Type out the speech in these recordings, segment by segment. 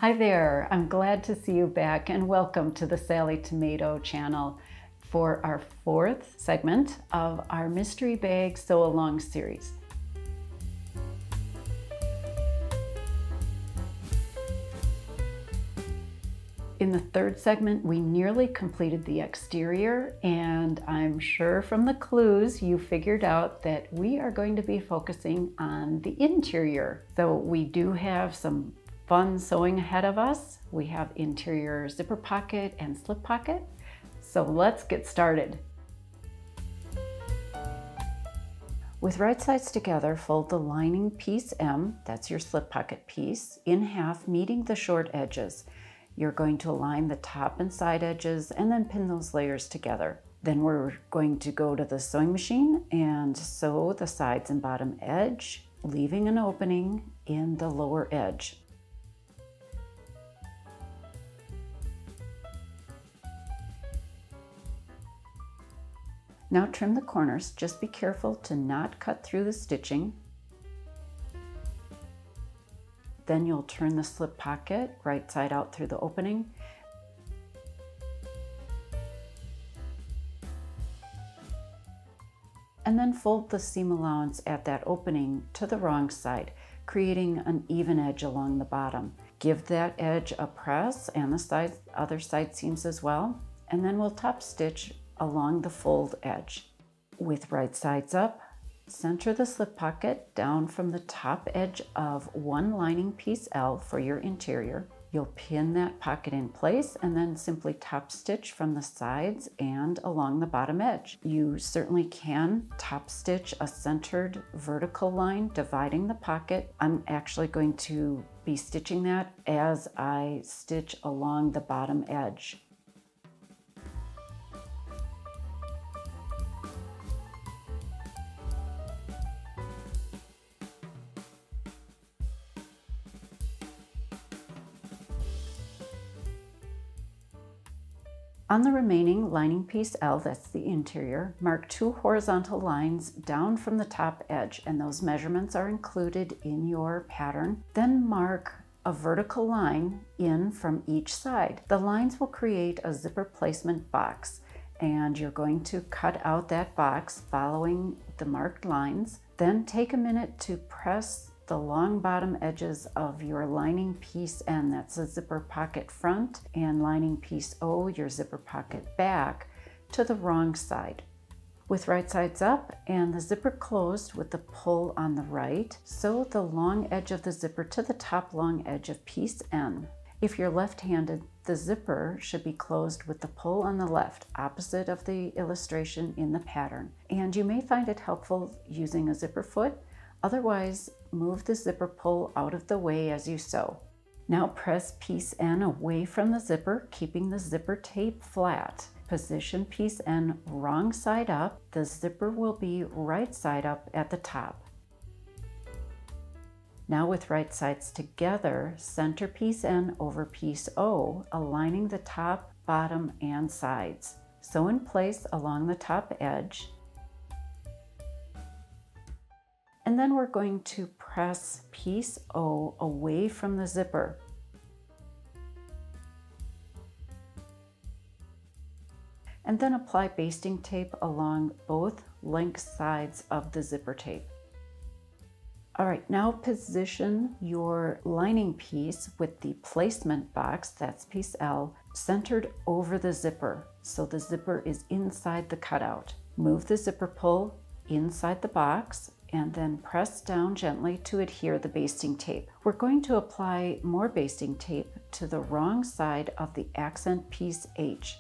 Hi there, I'm glad to see you back and welcome to the Sally Tomato channel for our fourth segment of our Mystery Bag Sew Along series. In the third segment, we nearly completed the exterior, and I'm sure from the clues you figured out that we are going to be focusing on the interior. So we do have some fun sewing ahead of us. We have interior zipper pocket and slip pocket. So let's get started. With right sides together, fold the lining piece M, that's your slip pocket piece, in half, meeting the short edges. You're going to align the top and side edges and then pin those layers together. Then we're going to go to the sewing machine and sew the sides and bottom edge, leaving an opening in the lower edge. Now trim the corners. Just be careful to not cut through the stitching. Then you'll turn the slip pocket right side out through the opening. And then fold the seam allowance at that opening to the wrong side, creating an even edge along the bottom. Give that edge a press and the other side seams as well. And then we'll top stitch along the fold edge. With right sides up, center the slip pocket down from the top edge of one lining piece L for your interior. You'll pin that pocket in place and then simply top stitch from the sides and along the bottom edge. You certainly can top stitch a centered vertical line dividing the pocket. I'm actually going to be stitching that as I stitch along the bottom edge. On the remaining lining piece L, that's the interior, mark 2 horizontal lines down from the top edge, and those measurements are included in your pattern. Then mark a vertical line in from each side. The lines will create a zipper placement box, and you're going to cut out that box following the marked lines. Then take a minute to press the long bottom edges of your lining piece N, that's a zipper pocket front, and lining piece O, your zipper pocket back, to the wrong side. With right sides up and the zipper closed with the pull on the right, sew the long edge of the zipper to the top long edge of piece N. If you're left-handed, the zipper should be closed with the pull on the left, opposite of the illustration in the pattern. And you may find it helpful using a zipper foot. Otherwise, move the zipper pull out of the way as you sew. Now press piece N away from the zipper, keeping the zipper tape flat. Position piece N wrong side up. The zipper will be right side up at the top. Now with right sides together, center piece N over piece O, aligning the top, bottom, and sides. Sew in place along the top edge. And then we're going to press piece O away from the zipper. And then apply basting tape along both length sides of the zipper tape. All right, now position your lining piece with the placement box, that's piece L, centered over the zipper, so the zipper is inside the cutout. Move the zipper pull inside the box and then press down gently to adhere the basting tape. We're going to apply more basting tape to the wrong side of the accent piece H.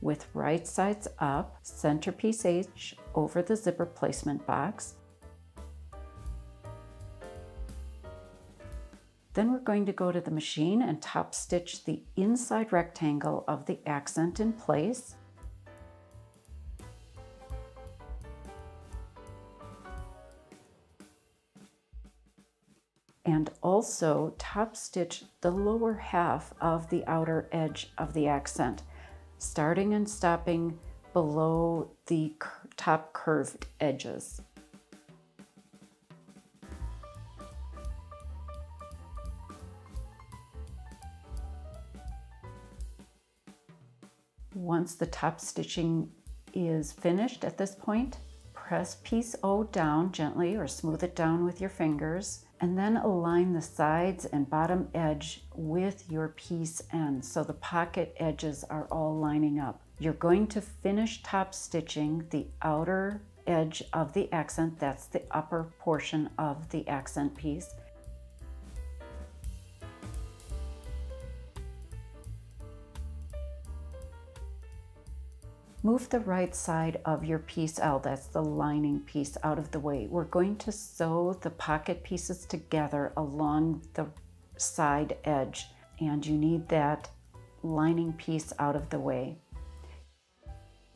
With right sides up, center piece H over the zipper placement box. Then we're going to go to the machine and top stitch the inside rectangle of the accent in place. And also top stitch the lower half of the outer edge of the accent, starting and stopping below the top curved edges. Once the top stitching is finished at this point, press piece O down gently or smooth it down with your fingers, and then align the sides and bottom edge with your piece end so the pocket edges are all lining up. You're going to finish top stitching the outer edge of the accent, that's the upper portion of the accent piece. Move the right side of your piece L, that's the lining piece, out of the way. We're going to sew the pocket pieces together along the side edge, and you need that lining piece out of the way.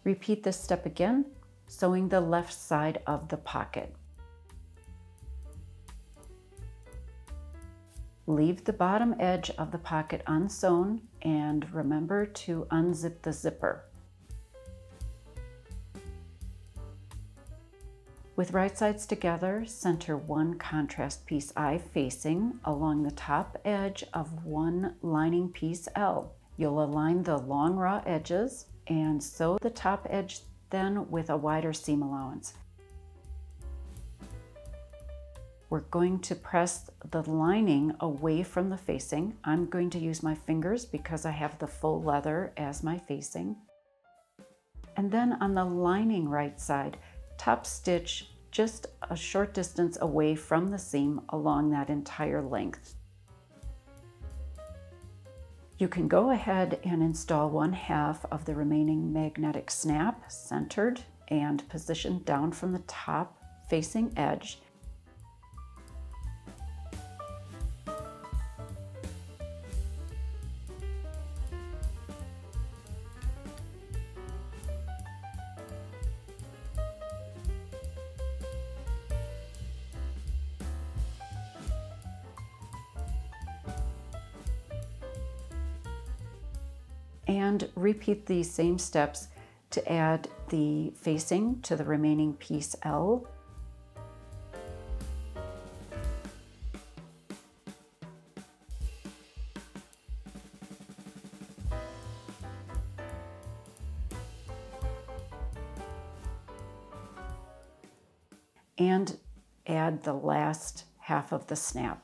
Repeat this step again, sewing the left side of the pocket. Leave the bottom edge of the pocket unsewn and remember to unzip the zipper. With right sides together, center one contrast piece I facing along the top edge of one lining piece L. You'll align the long raw edges and sew the top edge then with a wider seam allowance. We're going to press the lining away from the facing. I'm going to use my fingers because I have the full leather as my facing. And then on the lining right side, top stitch just a short distance away from the seam along that entire length. You can go ahead and install 1/2 of the remaining magnetic snap centered and positioned down from the top facing edge. And repeat these same steps to add the facing to the remaining piece L. And add the last half of the snap.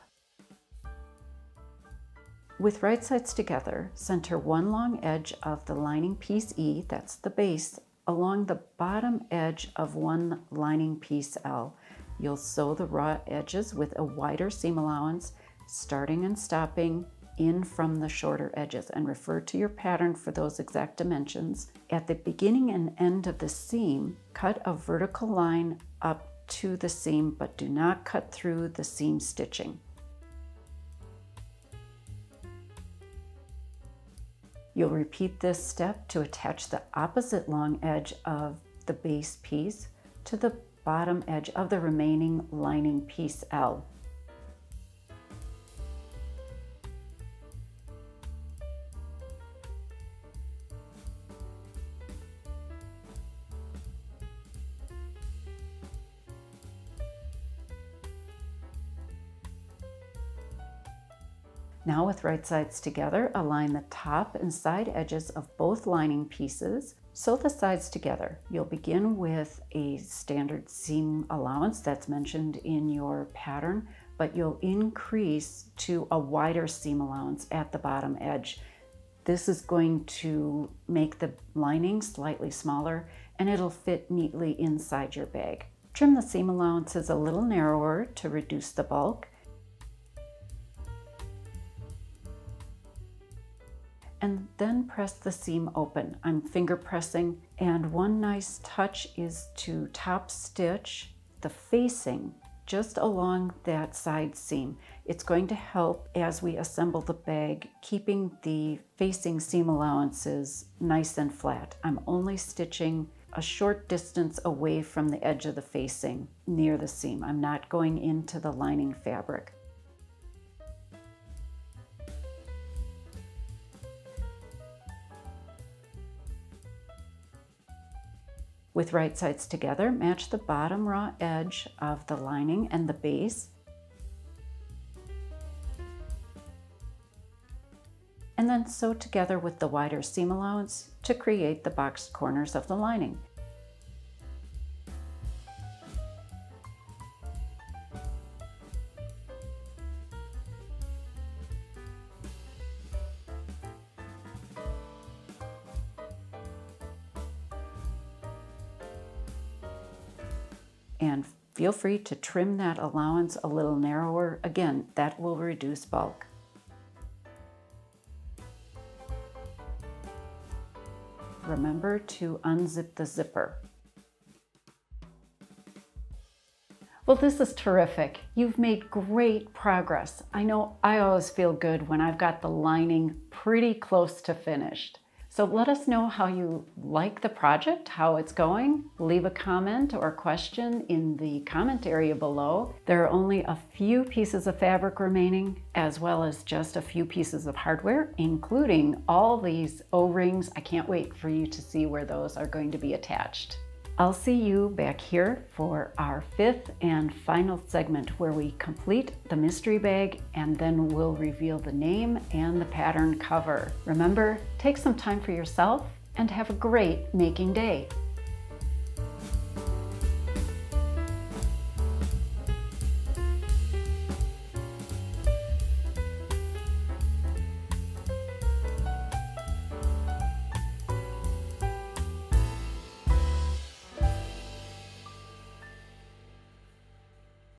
With right sides together, center one long edge of the lining piece E, that's the base, along the bottom edge of one lining piece L. You'll sew the raw edges with a wider seam allowance, starting and stopping in from the shorter edges, and refer to your pattern for those exact dimensions. At the beginning and end of the seam, cut a vertical line up to the seam, but do not cut through the seam stitching. You'll repeat this step to attach the opposite long edge of the base piece to the bottom edge of the remaining lining piece L. Now with right sides together, align the top and side edges of both lining pieces. Sew the sides together. You'll begin with a standard seam allowance that's mentioned in your pattern, but you'll increase to a wider seam allowance at the bottom edge. This is going to make the lining slightly smaller and it'll fit neatly inside your bag. Trim the seam allowances a little narrower to reduce the bulk. And then press the seam open. I'm finger pressing, and one nice touch is to top stitch the facing just along that side seam. It's going to help as we assemble the bag, keeping the facing seam allowances nice and flat. I'm only stitching a short distance away from the edge of the facing near the seam. I'm not going into the lining fabric. With right sides together, match the bottom raw edge of the lining and the base. and then sew together with the wider seam allowance to create the boxed corners of the lining. And feel free to trim that allowance a little narrower. Again, that will reduce bulk. Remember to unzip the zipper. Well, this is terrific. You've made great progress. I know I always feel good when I've got the lining pretty close to finished. So let us know how you like the project, how it's going. Leave a comment or question in the comment area below. There are only a few pieces of fabric remaining, as well as just a few pieces of hardware, including all these O-rings. I can't wait for you to see where those are going to be attached. I'll see you back here for our 5th and final segment where we complete the mystery bag and then we'll reveal the name and the pattern cover. Remember, take some time for yourself and have a great making day.